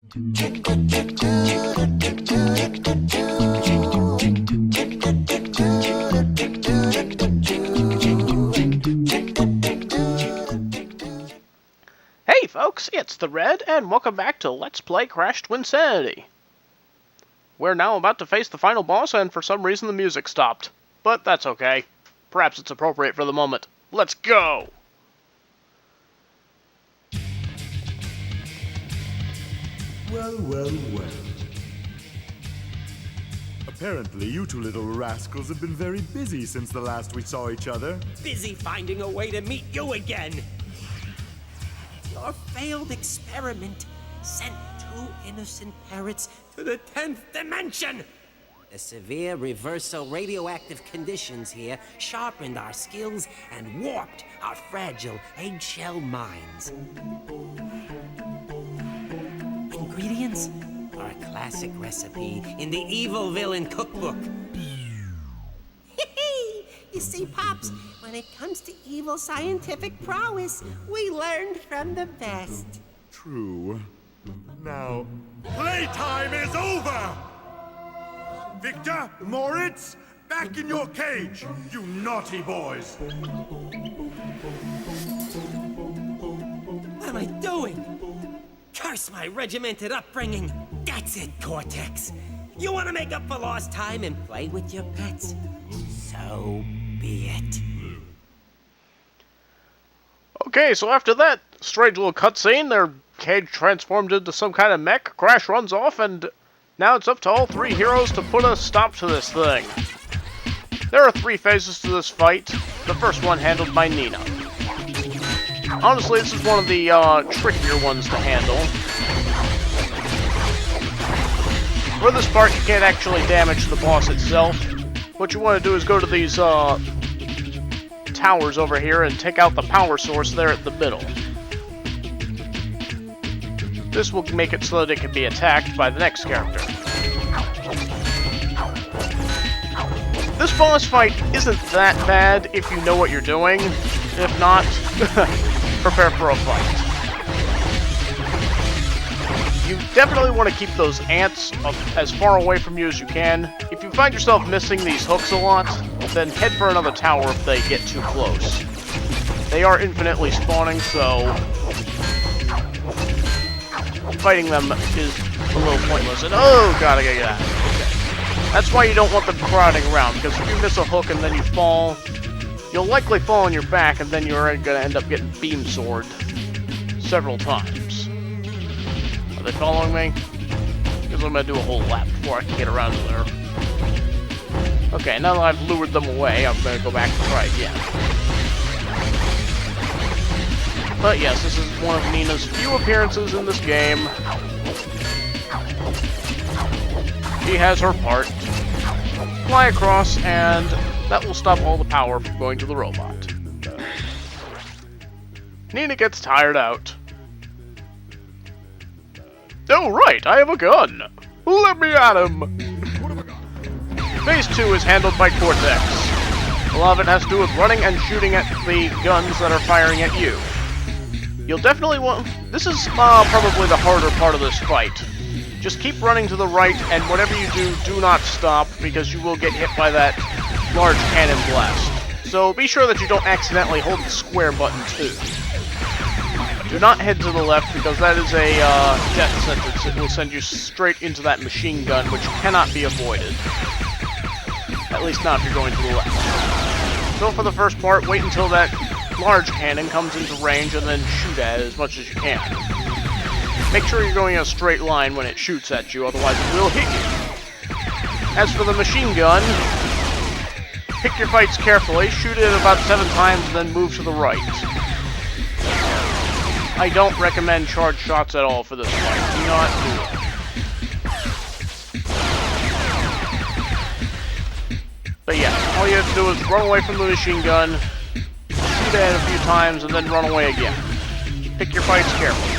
Hey folks, it's the Red, and welcome back to Let's Play Crash Twinsanity. We're now about to face the final boss, and for some reason the music stopped. But that's okay. Perhaps it's appropriate for the moment. Let's go! Well, well, well. Apparently, you two little rascals have been very busy since the last we saw each other. Busy finding a way to meet you again. Your failed experiment sent two innocent parrots to the 10th dimension. The severe reversal radioactive conditions here sharpened our skills and warped our fragile eggshell minds. Ingredients are a classic recipe in the Evil Villain cookbook. You see, Pops, when it comes to evil scientific prowess, we learned from the best. True. Now, playtime is over! Victor, Moritz, back in your cage, you naughty boys! What am I doing? Curse my regimented upbringing. That's it, Cortex. You want to make up for lost time and play with your pets? So be it. Okay, so after that strange little cutscene, their cage transformed into some kind of mech, Crash runs off, and now it's up to all three heroes to put a stop to this thing. There are three phases to this fight, the first one handled by Nina. Honestly, this is one of the trickier ones to handle. For this part, you can't actually damage the boss itself. What you want to do is go to these towers over here and take out the power source there at the middle. This will make it so that it can be attacked by the next character. This boss fight isn't that bad if you know what you're doing. If not, prepare for a fight. You definitely want to keep those ants as far away from you as you can. If you find yourself missing these hooks a lot, then head for another tower if they get too close. They are infinitely spawning, so fighting them is a little pointless. And oh god, I gotta get out. Okay. That's why you don't want them crowding around, because if you miss a hook and then you fall, you'll likely fall on your back, and then you're gonna end up getting beam sword several times. Are they following me? Because I'm gonna do a whole lap before I can get around to there. Okay, now that I've lured them away, I'm gonna go back and try again. But yes, this is one of Nina's few appearances in this game. She has her part. Fly across, and that will stop all the power from going to the robot. Nina gets tired out. Oh right, I have a gun! Let me at him! Phase 2 is handled by Cortex. A lot of it has to do with running and shooting at the guns that are firing at you. You'll definitely want... This is probably the harder part of this fight. Just keep running to the right, and whatever you do, do not stop, because you will get hit by that large cannon blast. So be sure that you don't accidentally hold the square button too. Do not head to the left, because that is a death sentence. It will send you straight into that machine gun, which cannot be avoided. At least not if you're going to the left. So for the first part, wait until that large cannon comes into range and then shoot at it as much as you can. Make sure you're going in a straight line when it shoots at you, otherwise it will hit you. As for the machine gun, pick your fights carefully, shoot it about 7 times, and then move to the right. I don't recommend charge shots at all for this fight. Do not do it. But yeah, all you have to do is run away from the machine gun, shoot at it a few times, and then run away again. Pick your fights carefully.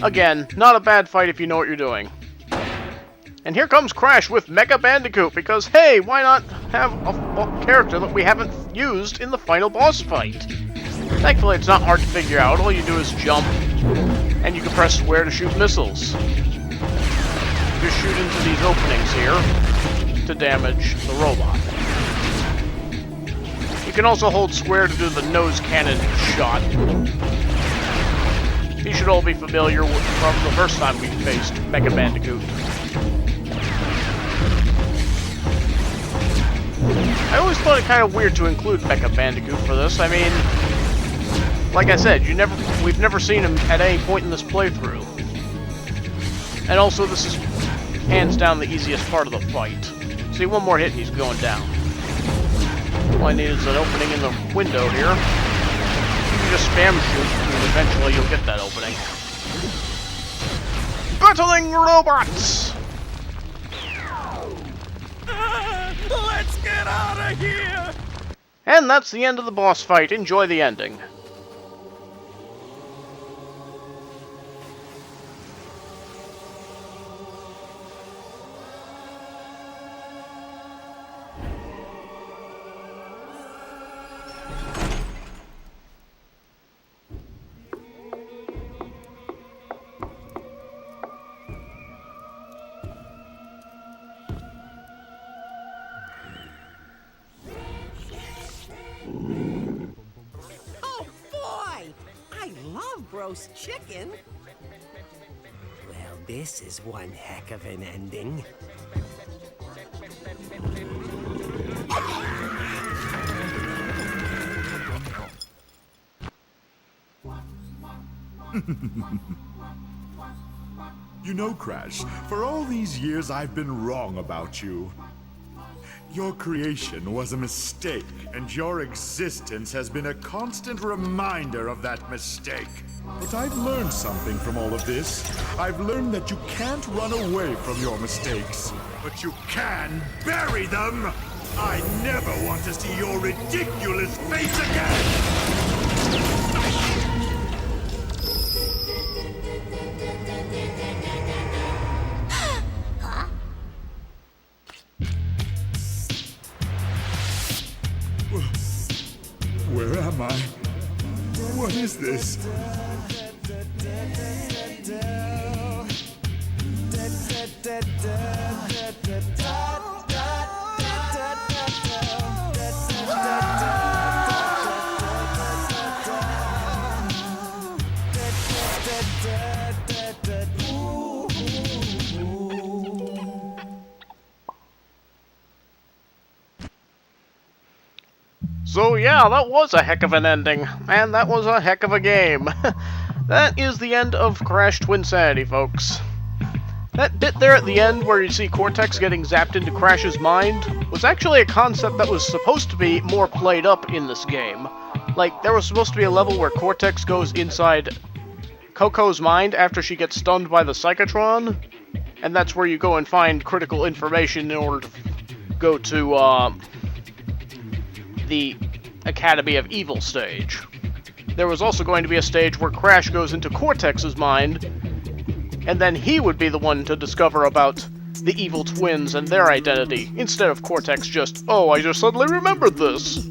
Again, not a bad fight if you know what you're doing. And here comes Crash with Mecha Bandicoot, because hey, why not have a character that we haven't used in the final boss fight? Thankfully, it's not hard to figure out. All you do is jump, and you can press square to shoot missiles. Just shoot into these openings here to damage the robot. You can also hold square to do the nose cannon shot. You should all be familiar with from the first time we faced Mecha Bandicoot. I always thought it kind of weird to include Mecha Bandicoot for this. I mean, like I said, we've never seen him at any point in this playthrough. And also, this is hands down the easiest part of the fight. See, one more hit and he's going down. All I need is an opening in the window here. You can just spam shoot, and eventually you'll get that opening. Battling robots! Let's get out of here! And that's the end of the boss fight. Enjoy the ending. Oh boy! I love roast chicken. Well, this is one heck of an ending. You know, Crash, for all these years I've been wrong about you. Your creation was a mistake, and your existence has been a constant reminder of that mistake. But I've learned something from all of this. I've learned that you can't run away from your mistakes, but you can bury them! I never want to see your ridiculous face again! Where am I? What is this? So yeah, that was a heck of an ending, and that was a heck of a game. That is the end of Crash Twinsanity, folks. That bit there at the end where you see Cortex getting zapped into Crash's mind was actually a concept that was supposed to be more played up in this game. Like, there was supposed to be a level where Cortex goes inside Coco's mind after she gets stunned by the Psychotron, and that's where you go and find critical information in order to go to, the Academy of Evil stage. There was also going to be a stage where Crash goes into Cortex's mind, and then he would be the one to discover about the evil twins and their identity, instead of Cortex just, oh, I just suddenly remembered this.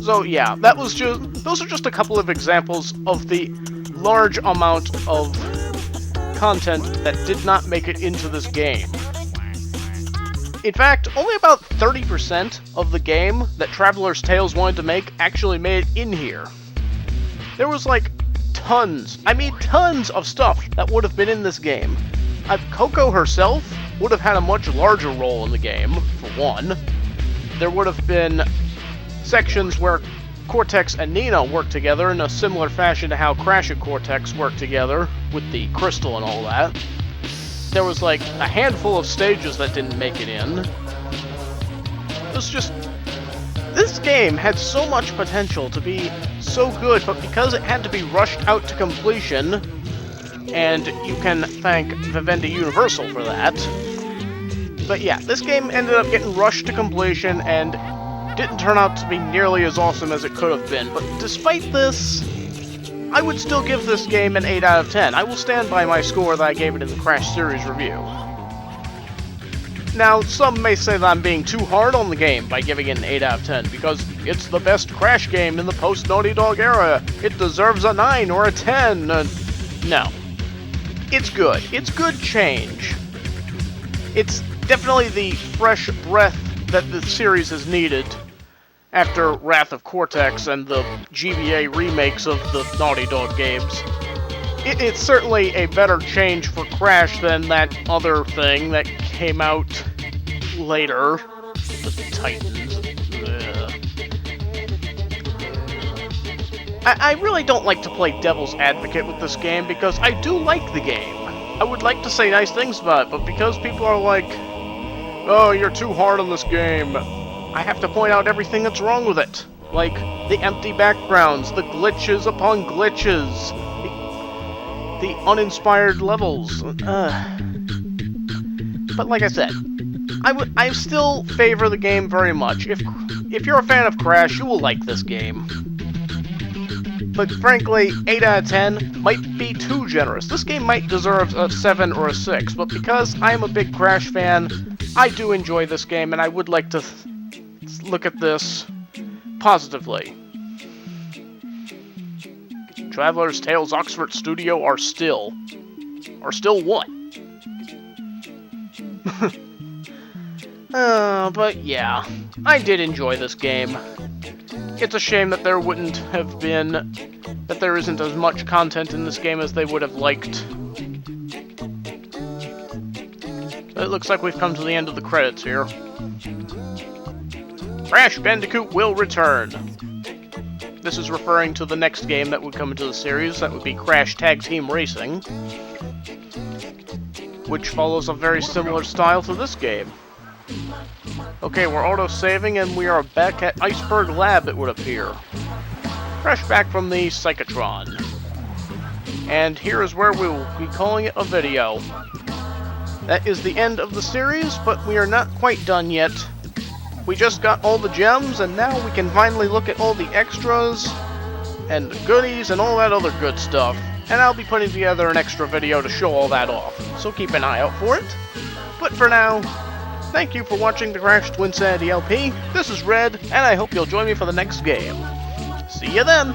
So yeah, those are just a couple of examples of the large amount of content that did not make it into this game. In fact, only about 30% of the game that Traveler's Tales wanted to make actually made it in here. There was like tons of stuff that would have been in this game. Coco herself would have had a much larger role in the game, for one. There would have been sections where Cortex and Nina worked together in a similar fashion to how Crash and Cortex worked together, with the crystal and all that. There was like a handful of stages that didn't make it in. This game had so much potential to be so good, but because it had to be rushed out to completion, and you can thank Vivendi Universal for that. But yeah, this game ended up getting rushed to completion and didn't turn out to be nearly as awesome as it could have been. But despite this, I would still give this game an 8 out of 10. I will stand by my score that I gave it in the Crash Series review. Now, some may say that I'm being too hard on the game by giving it an 8 out of 10, because It's the best Crash game in the post-Naughty Dog era. It deserves a 9 or a 10. No. It's good. It's good change. It's definitely the fresh breath that the series has needed after Wrath of Cortex and the GBA remakes of the Naughty Dog games. It's certainly a better change for Crash than that other thing that came out later. The Titans. I really don't like to play devil's advocate with this game because I do like the game. I would like to say nice things about it, but because people are like, oh, you're too hard on this game, I have to point out everything that's wrong with it. Like, the empty backgrounds, the glitches upon glitches, the uninspired levels. But like I said, I still favor the game very much. If you're a fan of Crash, you will like this game. But frankly, 8 out of 10 might be too generous. This game might deserve a 7 or a 6, but because I'm a big Crash fan, I do enjoy this game, and I would like to look at this positively. Traveler's Tales Oxford Studio are still what? But yeah, I did enjoy this game. It's a shame that there isn't as much content in this game as they would have liked. It looks like we've come to the end of the credits here. Crash Bandicoot will return. This is referring to the next game that would come into the series. That would be Crash Tag Team Racing, which follows a very similar style to this game. Okay, we're auto-saving and we are back at Iceberg Lab, it would appear. Fresh back from the Psychotron. And here is where we will be calling it a video. That is the end of the series, but we are not quite done yet. We just got all the gems, and now we can finally look at all the extras, and the goodies, and all that other good stuff. And I'll be putting together an extra video to show all that off, so keep an eye out for it. But for now, thank you for watching the Crash Twinsanity LP. This is Red, and I hope you'll join me for the next game. See you then!